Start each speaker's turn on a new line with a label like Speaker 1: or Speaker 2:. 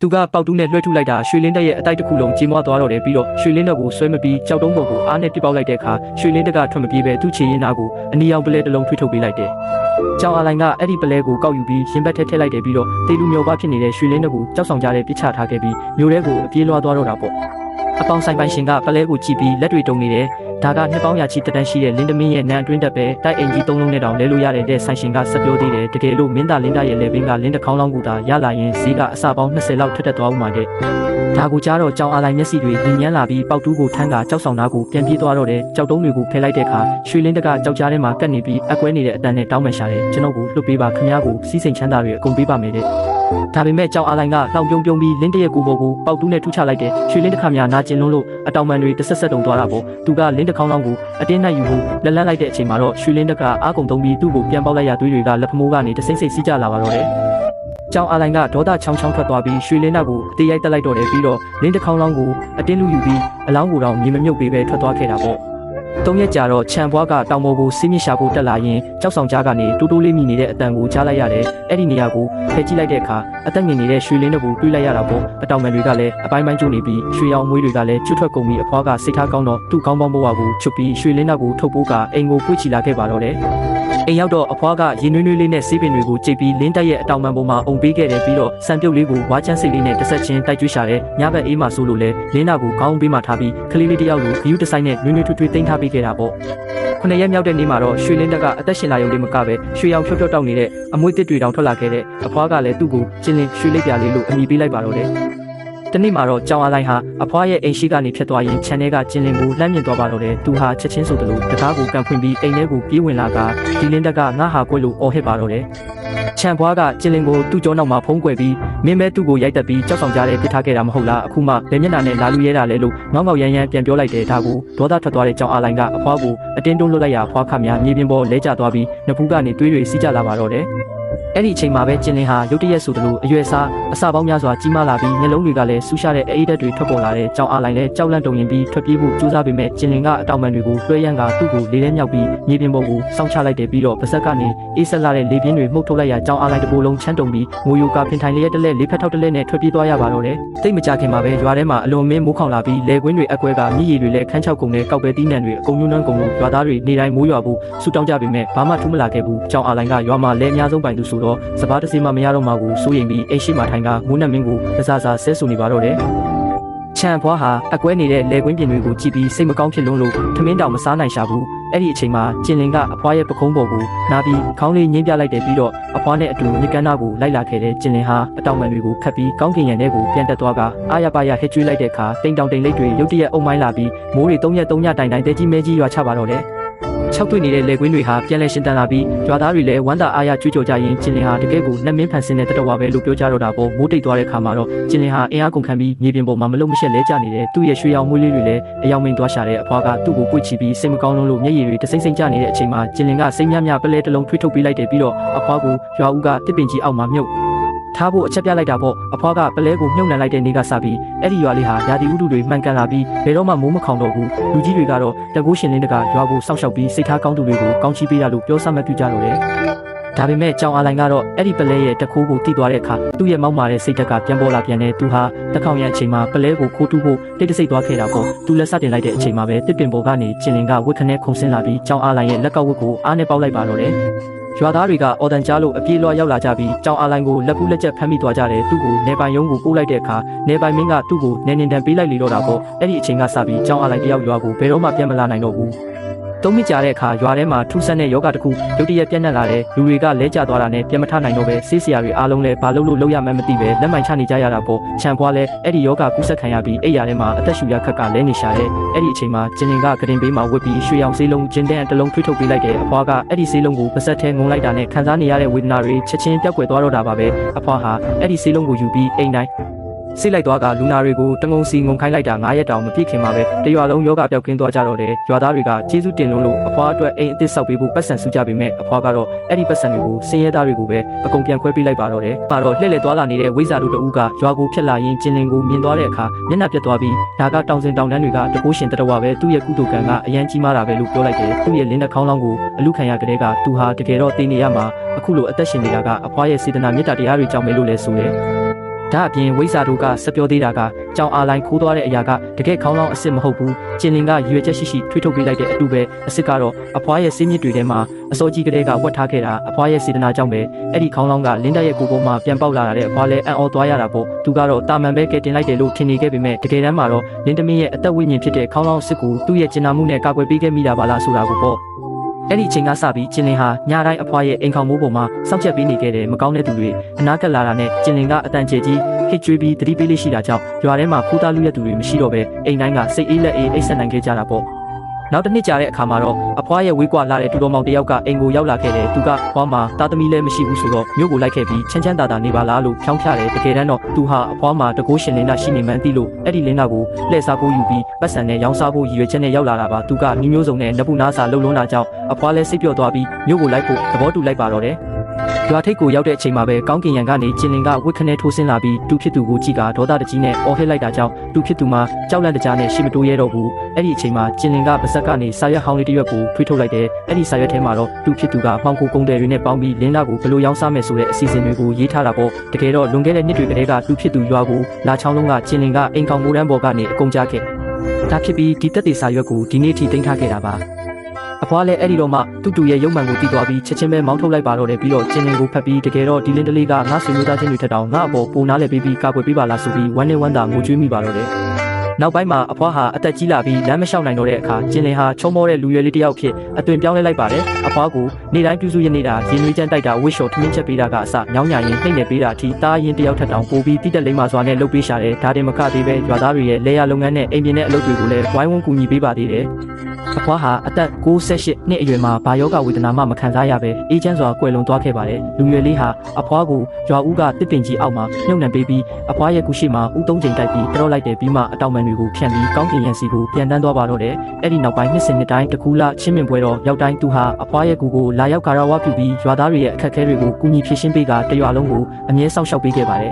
Speaker 1: သူကပေါက်တူးနဲ့လွှဲထုတ်လိုက်တာရွှေလင်းတက်ရဲ့အတိုက်တစ်ခုလုံးကြေမွားသွားတော့တယ်ပြီးတော့ရွှေလင်းတက်ကိုဆွဲမပြီးကြောက်တုံးပေါ်ကိုအားနဲ့ပစ်ပေါက်လိုက်တဲ့အခါရွှေလင်းတက်ကထွက်မပြေးပဲသူ့ခြေရင်းနာကိုအနီရောင်ပလဲတစ်လုံးထွေးထုတ်ပေးလိုက်တယ်။ကြောင်အလိုင်ကအဲ့ဒီပလဲကိုကောက်ယူပြီးရင်ဘတ်ထဲထည့်လိုက်တယ်ပြီးတော့တေလူမျိုးပါဖြစ်နေတဲ့ရွှေလင်းတက်ကိုကြောက်ဆောင်ကြတဲ့ပြစ်ချထားခဲ့ပြီးမျိုးထဲကိုအပြေးလွှားသွားတော့တာပေါ့။အပေါင်းဆိုင်ပိုင်ရှင်ကပလဲကိုကြည့်ပြီးလက်တွေတုံနေတယ်။ဒါကနှစ်ပေါင်းရာချီတက်တန်းရှိတဲ့လင်းသမင်းရဲ့နန်းအတွင်းတက်ပဲတိုက်အိမ်ကြီး၃လုံးနဲ့တောင်လဲလို့ရတဲ့ဆိုင်ရှင်ကဆက်ပြောသေးတယ်တကယ်လို့မင်းသားလင်းသားရဲ့လေပင်ကလင်းတစ်ခေါင်းလောင်းကူတာရလာရင်ဈေးကအစပေါင်း20လောက်ထက်တက်သွားဦးမှာတဲ့ဒါကိုကြားတော့ကြောင်အလိုင်မျက်စိတွေညဉ့်ညမ်းလာပြီးပေါက်တူးကိုထမ်းကကြောက်ဆောင်သားကိုပြန်ပြေးသွားတော့တယ်ကြောက်တုံးတွေကိုဖယ်လိုက်တဲ့အခါရွှေလင်းတက်ကကြောက်ကြားထဲမှာကပ်နေပြီးအကွဲနေတဲ့အတန်းနဲ့တောင်းပန်ရှာတယ်ကျွန်တော်ကိုလွတ်ပေးပါခင်ဗျားကိုစီးစိမ်ချမ်းသာတွေအကုန်ပေးပါမယ်တဲ့ဒါပေမဲ့ကြောင်အလိုင်ကလောင်ပြုံးပြုံးပြီးလင်းတရဲ့ကိုပေါ်ကိုပေါက်တူးနဲ့ထုချလိုက်တဲ့ရွှေလင်းတစ်ခါများနာကျင်လုံးလို့အတောင်ပံတွေတစ်ဆက်ဆက်တုံသွားတာပေါ့သူကလင်းတစ်ခေါင်းလောင်းကိုအတင်းနဲ့ယူဖို့လက်လန်းလိုက်တဲ့အချိန်မှာတော့ရွှေလင်းတက်ကအားကုန်သုံးပြီးသူ့ကိုပြန်ပေါက်လိုက်ရသွေးတွေကလက်ဖမိုးကနေတစိမ့်စိမ့်စီးကြလာပါတော့တယ်ကြောင်အလိုင်ကဒေါသချောင်းချောင်းထွက်သွားပြီးရွှေလင်းတက်ကိုတေးရိုက်တက်လိုက်တော့တယ်ပြီးတော့လင်းတစ်ခေါင်းလောင်းကိုအတင်းလူယူပြီးအလောင်းကိုတော့မြေမမြုပ်ပေးပဲထွက်သွားခဲ့တာပေါ့၃ရက်ကြာတော့ခြံဘွားကတောင်ပေါ်ကိုစီးမြစ်ရှာဖို့တက်လာရင်ကြောက်ဆောင်ကြားကနေတိုးတိုးလေးမိနေတဲ့အတန်ကိုကြားလိုက်ရတယ်အဲ့ဒီနေရာကိုဖယ်ကြည့်လိုက်တဲ့အခါအသက်ငင်နေတဲ့ရွှေလင်းတို့ကိုတွေးလိုက်ရတာပေါ့အတောင်ပံတွေကလည်းအပိုင်းပိုင်းကျိုးနေပြီးရွှေရောင်မွေးတွေကလည်းကျွတ်ထွက်ကုန်ပြီးအဖွားကစိတ်ထားကောင်းတော့သူ့ကောင်းပေါင်းဘဝကိုချုပ်ပြီးရွှေလင်းနောက်ကိုထုတ်ပိုးကအိမ်ကိုပွေ့ချီလာခဲ့ပါတော့တယ်အိမ်ရောက်တော့အဖွားကရေနွေးနွေးလေးနဲ့ဆေးပင်တွေကိုကြိတ်ပြီးလင်းတက်ရဲ့အတောင်ပံပေါ်မှာအုံပေးခဲ့တယ်ပြီးတော့စံပြုတ်လေးကိုဝါချမ်းစိတ်လေးနဲ့တစ်ဆက်ချင်းတိုက်ကျွေးရှာတယ်ညဘက်အေးမှဆိုလို့လဲလင်းနာကိုခေါင်းပေးမှထားပြီးကလေးလေးတယောက်လိုဂယူးတဆိုင်နဲ့နွေးနွေးထွေးထွေးတိမ့်ထားပေးခဲ့တာပေါ့9ရက်မြောက်တဲ့နေ့မှာတော့ရွှေလင်းတက်ကအသက်ရှင်လာရုံတည်းမကပဲရွှေရောင်ဖြော့ဖြော့တောက်နေတဲ့အမွှေးတစ်တွေတောင်ထွက်လာခဲ့တဲ့အဖွားကလည်းသူ့ကိုကျင်းလင်းရွှေလိပ်ပြာလေးလို့အမည်ပေးလိုက်ပါတော့တယ်။တနေ့မှာတော့ကြောင်အလိုင်ဟာအဖွားရဲ့အိမ်ရှိကနေဖြတ်သွားရင်ခြံထဲကကျင်းလင်းကိုလှမ်းမြင်သွားပါတော့တယ်။သူဟာချက်ချင်းဆိုသလိုတကားကိုကန်ဖွင့်ပြီးအိမ်ထဲကိုပြေးဝင်လာကဒီလင်းတက်ကငါဟာကွဲလို့အော်ဟစ်ပါတော့တယ်။ခြံဘွားကကျင်းလင်းကိုသူ့ကြောနောက်မှာဖုံးကွယ်ပြီးမင်းမဲသူ့ကိုရိုက်တက်ပြီးကြောက်ဆောင်ကြတဲ့ပြစ်ထားခဲ့တာမဟုတ်လားအခုမှဘယ်မျက်နှာနဲ့လာလူရဲတာလဲလို့ငေါငေါရမ်းရမ်းပြန်ပြောလိုက်တဲ့ဒါကိုဒေါသထွက်သွားတဲ့ကြောင်အလိုင်ကအဖွားကိုအတင်းတွန်းလွတ်လိုက်ရဖွားခများမြေပြင်ပေါ်လဲကျသွားပြီးနဖူးကနေသွေးတွေစီးကျလာပါတော့တယ်အဲ့ဒီအချိန်မှာပဲကျင်းလင်းဟာရုတ်တရက်ဆိုသလိုအရွယ်စားအစာပေါင်းများစွာကြီးမားလာပြီးမျက်လုံးတွေကလည်းဆူရှာတဲ့အေးဓာတ်တွေထွက်ပေါ်လာတဲ့ကြောင်အလိုင်လည်းကြောက်လန့်တုန်ရင်ပြီးထွက်ပြေးဖို့ကြိုးစားပေမဲ့ကျင်းလင်းကအတောင်ပံတွေကိုလွှဲရမ်းကသူ့ကိုလေးထဲမြောက်ပြီးမြေပြင်ပေါ်ကိုစောင့်ချလိုက်တယ်ပြီးတော့ပါဇက်ကနေအေးဆက်လာတဲ့လေပြင်းတွေမှုတ်ထုတ်လိုက်ရကြောင်အလိုင်တစ်ပိုးလုံးချမ်းတုံပြီးငိုယိုကဖင်ထိုင်လျက်တလဲလေးဖက်ထောက်တလဲနဲ့ထွက်ပြေးသွားရပါတော့တယ်တိတ်မကြခင်မှာပဲရွာထဲမှာအလွန်မင်းမိုးခေါင်လာပြီးလေကွင်းတွေအကွဲကမြည်ရည်တွေလည်းခန်းချောက်ကုန်တဲ့ကောက်ပဲတီးနှံတွေအကုန်ညွန်းနှန်းကုန်လို့ရွာသားတွေနေတိုင်းမိုးရွာဖို့ဆူတောင်းကြပေမဲ့ဘာမှထူးမလာခဲ့ဘူးကြောင်အလိုင်ကရွာမှာလဲအများဆုံးပိုင်သူဆိုတော့စပားတစ်စီမှမရတော့မှကိုစိုးရင်ပြီးအိမ်ရှိမှထိုင်ကမိုးနတ်မင်းကိုတစားစားဆဲဆူနေပါတော့တယ်ခြံဘွားဟာအကွဲနေတဲ့လေကွင်းပြင်တွေကိုကြည့်ပြီးစိတ်မကောင်းဖြစ်လွန်းလို့ထမင်းတောင်မစားနိုင်ရှာဘူးအဲ့ဒီအချိန်မှာကျင်လင်ကအဖွားရဲ့ပခုံးပေါ်ကိုနားပြီးခေါင်းလေးညှင်းပြလိုက်တယ်ပြီးတော့အဖွားနဲ့အတူမြကန်းသားကိုလိုက်လာခဲ့တဲ့ကျင်လင်ဟာအတောင်ပံတွေကိုခတ်ပြီးကောင်းကင်ရံထဲကိုပြန်တက်သွားကအာရပါရဟစ်ကျွေးလိုက်တဲ့အခါတိမ်တောင်တိမ်လိပ်တွေရုတ်တရက်အုံမိုင်းလာပြီးမိုးတွေ3ရက်3ညတိုင်တိုင်တဲကြီးမဲကြီးရွာချပါတော့တယ်၆တွေ့နေတဲ့လေကွင်းတွေဟာပြန်လဲရှင်တန်လာပြီးရွာသားတွေလည်းဝမ်းသာအားရကြွေးကြော်ကြရင်ကျင်လင်ဟာတကယ်ကိုနှမင်းဖန်ဆင်းတဲ့တတော်ဝါပဲလို့ပြောကြတော့တာပေါ့မိုးတိတ်သွားတဲ့ခါမှာတော့ကျင်လင်ဟာအင်အားကုန်ခံပြီးမြေပြင်ပေါ်မှာမလုံမရှက်လဲကျနေတဲ့သူ့ရဲ့ရွှေရောင်မွေးလေးတွေလည်းအယောင်မင်းသွားရှာတဲ့အဖွားကသူ့ကိုပွေ့ချပြီးစိတ်မကောင်းလို့မျက်ရည်တွေတစိမ့်စိမ့်ကျနေတဲ့အချိန်မှာကျင်လင်ကစိတ်များများပလဲတစ်လုံးထွေးထုတ်ပေးလိုက်တယ်ပြီးတော့အဖွားကိုရွာဦးကတစ်ပင်ကြီးအောက်မှာမြုပ်ထားဖို့အချက်ပြလိုက်တာပေါ့အဖွားကပလဲကိုမြုပ်နှံလိုက်တဲ့နေ့ကစပြီးအဲ့ဒီရွာလေးဟာရာသီဥတုတွေမှန်ကန်လာပြီးဘယ်တော့မှမိုးမခေါင်တော့ဘူးလူကြီးတွေကတော့တကူးရှင်လင်းတကရွာကိုစောင့်ရှောက်ပြီးစိတ်ထားကောင်းသူတွေကိုကောင်းချီးပေးရလို့ပြောစမှတ်ပြုကြတော့တယ်ဒါပေမဲ့ကြောင်အလိုင်ကတော့အဲ့ဒီပလဲရဲ့တခိုးကိုတိသွားတဲ့အခါသူ့ရဲ့မောက်မာတဲ့စိတ်ဓာတ်ကပြန်ပေါ်လာပြန်တဲ့သူဟာတစ်ခေါင်ရအချိန်မှာပလဲကိုခိုးတူးဖို့တိတ်တဆိတ်သွားခဲ့တာပေါ့သူလက်စတင်လိုက်တဲ့အချိန်မှာပဲတစ်ပင်ပေါ်ကနေကျင်လင်ကဝက်ခနဲ့ခုန်ဆင်းလာပြီးကြောင်အလိုင်ရဲ့လက်ကောက်ဝက်ကိုအားနဲ့ပေါက်လိုက်ပါတော့တယ်ရွာသားတွေကအော်တန်ကြားလို့အပြေးလွှားရောက်လာကြပြီးကြောင်အလိုင်ကိုလက်ကူးလက်ချက်ဖမ်းမိသွားကြတယ်သူ့ကိုနေပိုင်ရုံးကိုပို့လိုက်တဲ့အခါနေပိုင်မင်းကသူ့ကိုနေနေတန်ပေးလိုက်လေတော့တာပေါ့အဲ့ဒီအချိန်ကစပြီးကြောင်အလိုင်တယောက်ရွာကိုဘယ်တော့မှပြန်မလာနိုင်တော့ဘူးသုံးမိကြတဲ့အခါရွာထဲမှာထူးဆန်းတဲ့ယောဂတစ်ခုရုတ်တရက်ပြန့်နှံ့လာတဲ့လူတွေကလဲကျသွားတာနဲ့ပြန်မထနိုင်တော့ပဲဆေးဆရာတွေအားလုံးလည်းဘာလို့ရမှန်းမသိပဲလက်မိုင်ချနေကြရတာပေါ့ခြံဘွားလည်းအဲ့ဒီယောဂကူးစက်ခံရပြီးအိယာထဲမှာအသက်ရှူရခက်ကလဲနေရှာတဲ့အဲ့ဒီအချိန်မှာကျင်လင်ကကတင်ပေးမှာဝစ်ပြီးရွှေရောင်ဆေးလုံးကျင်းတဲ့တစ်လုံးထွေးထုတ်ပေးလိုက်တဲ့အဖွားကအဲ့ဒီဆေးလုံးကိုပါဇက်ထဲငုံလိုက်တာနဲ့ခံစားနေရတဲ့ဝေဒနာတွေချက်ချင်းပျောက်ကွယ်သွားတော့တာပါပဲအဖွားဟာအဲ့ဒီဆေးလုံးကိုယူပြီးအိမ်တိုင်းစိတ်လိုက်သွားကလူနာတွေကိုတငုံစီငုံခိုင်းလိုက်တာ9ရက်တောင်မပြည့်ခင်မှာပဲတရွာလုံးယောဂပျောက်ကင်းသွားကြတော့တယ်ရွာသားတွေကကျေးဇူးတင်လို့အဖွားအတွက်အိမ်အသစ်ဆောက်ပေးဖို့ပတ်စံစုကြပေမဲ့အဖွားကတော့အဲ့ဒီပတ်စံတွေကိုစင်ရဲသားတွေကိုပဲအကုန်ပြန်ခွဲပေးလိုက်ပါတော့တယ်ပါတော့လှည့်လည်သွားလာနေတဲ့ဝိဇ္ဇာတို့တဦးကရွာကိုဖျက်လာရင်ကျင်လင်ကိုမြင်သွားတဲ့အခါမျက်နှာပြတ်သွားပြီးဒါကတောင်စင်တောင်တန်းတွေကတကိုးရှင်တတော်ဝါပဲသူ့ရဲ့ကုသိုလ်ကံကအရန်ကြီးမားတာပဲလို့ပြောလိုက်တယ်သူ့ရဲ့လင်းနှခေါင်းလောင်းကိုအလူခံရကလေးကသူဟာတကယ်တော့တည်နေရမှာအခုလိုအသက်ရှင်နေတာကအဖွားရဲ့စေတနာမေတ္တာတရားတွေကြောင့်ပဲလို့လဲဆိုတယ် ဒါအပြင်ဝိဇ္ဇာတို့ကစပြောသေးတာကကြောင်အာလိုင်းခိုးသွားတဲ့အရာကတကယ်ခေါင်းလောင်းအစ်စ်မဟုတ်ဘူးကျင်လင်ကရွေချက်ရှိရှိထွေးထုတ်ပေးလိုက်တဲ့အတူပဲအစ်စ်ကတော့အဖွားရဲ့စေးမြစ်တွေထဲမှာအစောကြီးကလေးကဝတ်ထားခဲ့တာအဖွားရဲ့စေတနာကြောင့်ပဲအဲ့ဒီခေါင်းလောင်းကလင်းတက်ရဲ့ကိုယ်ပေါ်မှာပြန်ပေါက်လာတဲ့အဖွားလည်းအံ့ဩသွားရတာပေါ့သူကတော့တာမန်ပဲကဲတင်လိုက်တယ်လို့ထင်နေခဲ့ပေမဲ့တကယ်တမ်းမှာတော့လင်းတမင်းရဲ့အသက်ဝိညာဉ်ဖြစ်တဲ့ခေါင်းလောင်းအစ်စ်ကိုသူ့ရဲ့ကျင်နာမှုနဲ့ကာကွယ်ပေးခဲ့မိတာပါလားဆိုတာကိုပေါ့အဲ့ဒီအချိန်ကစပြီးကျင်လင်ဟာညတိုင်းအဖွားရဲ့အိမ်ခေါင်မိုးပေါ်မှာစောင့်ကြပ်ပေးနေခဲ့တဲ့မကောင်းတဲ့သူတွေအနားကပ်လာတာနဲ့ကျင်လင်ကအတန်ကျဲကြီးဟစ်ကြွေးပြီးတတိပေးလေးရှိတာကြောင့်ရွာထဲမှာခိုးသားလူရက်သူတွေမရှိတော့ပဲအိမ်တိုင်းကစိတ်အေးလက်အေးအိတ်ဆက်နိုင်ခဲ့ကြတာပေါ့နောက်တစ်နှစ်ကြာတဲ့အခါမှာတော့အဖွားရဲ့ဝေးကွာလာတဲ့တူတော်မောင်တယောက်ကအိမ်ကိုရောက်လာခဲ့တယ်သူကဘွားမှာသားသမီးလည်းမရှိဘူးဆိုတော့မြို့ကိုလိုက်ခဲ့ပြီးချမ်းချမ်းသာသာနေပါလားလို့ဖြောင်းဖြတယ်တကယ်တမ်းတော့သူဟာအဖွားမှာတကိုးရှင်လင်းတာရှိနေမှန်းသိလို့အဲ့ဒီလင်းတာကိုလှည့်စားဖို့ယူပြီးပတ်စံနဲ့ရောင်းစားဖို့ရည်ရွယ်ချက်နဲ့ရောက်လာတာပါသူကမျိုးစုံနဲ့နဘူးနာစာလှုပ်လွန်းတာကြောင့်အဖွားလည်းစိတ်ပျော့သွားပြီးမြို့ကိုလိုက်ဖို့သဘောတူလိုက်ပါတော့တယ်ရွာထိပ်ကိုရောက်တဲ့အချိန်မှာပဲကောင်းကင်ရံကနေကျင်လင်ကဝစ်ခနဲထိုးဆင်းလာပြီးသူဖြစ်သူကိုကြည့်ကဒေါသတကြီးနဲ့အော်ဟစ်လိုက်တာကြောင့်သူဖြစ်သူမှာကြောက်လန့်တကြားနဲ့ရှိမတိုးရဲတော့ဘူးအဲ့ဒီအချိန်မှာကျင်လင်ကပါဇက်ကနေစာရွက်ဟောင်းလေးတစ်ရွက်ကိုထွေးထုတ်လိုက်တယ်အဲ့ဒီစာရွက်ထဲမှာတော့သူဖြစ်သူကမှောင်ခိုကုန်တယ်တွေနဲ့ပေါင်းပြီးလင်းလာကိုဘယ်လိုရောင်းစားမယ်ဆိုတဲ့အစီအစဉ်တွေကိုရေးထားတာပေါ့တကယ်တော့လွန်ခဲ့တဲ့နှစ်တွေကတည်းကသူဖြစ်သူရွာကိုလာချောင်းလုံးကကျင်လင်ကအိမ်ကောင်မိုးတန်းပေါ်ကနေအကုန်ကြခဲ့ဒါဖြစ်ပြီးဒီတက်တေစာရွက်ကိုဒီနေ့ထိတင်ထားခဲ့တာပါအဖွားလည်းအဲ့ဒီတော့မှတူရဲ့ရုပ်မှန်ကိုတည်သွားပြီးချက်ချင်းပဲမောင်းထုတ်လိုက်ပါတော့တယ်ပြီးတော့ကျင်းလင်းကိုဖတ်ပြီးတကယ်တော့ဒီလင်းတလေးကငါဆွေမျိုးသားချင်းတွေထက်တောင်ငါအပေါ်ပုံနာလဲပေးပြီးကာကွယ်ပေးပါလားဆိုပြီးဝမ်းနဲ့ဝမ်းသာငိုကြွေးမိပါတော့တယ်နောက်ပိုင်းမှာအဖွားဟာအသက်ကြီးလာပြီးလမ်းမလျှောက်နိုင်တော့တဲ့အခါကျင်းလင်းဟာချုံမောတဲ့လူရွယ်လေးတစ်ယောက်ဖြစ်အသွင်ပြောင်းလဲလိုက်ပါတယ်အဖွားကိုနေ့တိုင်းပြုစုရနေတာရင်နွေးချမ်းတိုက်တာဝစ်လျှော်ထမင်းချက်ပေးတာကအစညောင်းညာရင်နှိမ့်နေပေးတာအထိတားရင်တစ်ယောက်ထက်တောင်ပိုပြီးတိတက်လိမ့်မှစွာနဲ့လှုပ်ပေးရှာတယ်ဒါတင်မကသေးပဲရွာသားတွေရဲ့လေယာလုပ်ငန်းနဲ့အိမ်ပြင်တဲ့အလုပ်တွေကိုလည်းဝိုင်းဝန်းကူညီပေးပါသေးတယ်အဖွားဟာအသက်68နှစ်အရွယ်မှာဘာယောဂဝေဒနာမှမခံစားရပဲအေးချမ်းစွာကွယ်လွန်သွားခဲ့ပါတယ်လူရွယ်လေးဟာအဖွားကိုရွာဦးကတစ်ပင်ကြီးအောက်မှာနှုတ်နှံပေးပြီးအဖွားရဲ့ကူရှိမှာဦးသုံးချိန်တိုက်ပြီးတောလိုက်တယ်ပြီးမှအတောင်ပံတွေကိုဖြန့်ပြီးကောင်းကင်ရန်စီကိုပြန်တန်းသွားပါတော့တယ်အဲ့ဒီနောက်ပိုင်းနှစ်စဉ်နှစ်တိုင်းတကူလာချင်းမြင့်ပွဲတော်ရောက်တိုင်းသူဟာအဖွားရဲ့ကူကိုလာရောက်ကာရဝပြုပြီးရွာသားတွေရဲ့အခက်အခဲတွေကိုကူညီဖြေရှင်းပေးကတရွာလုံးကိုအမြဲစောင့်ရှောက်ပေးခဲ့ပါတယ်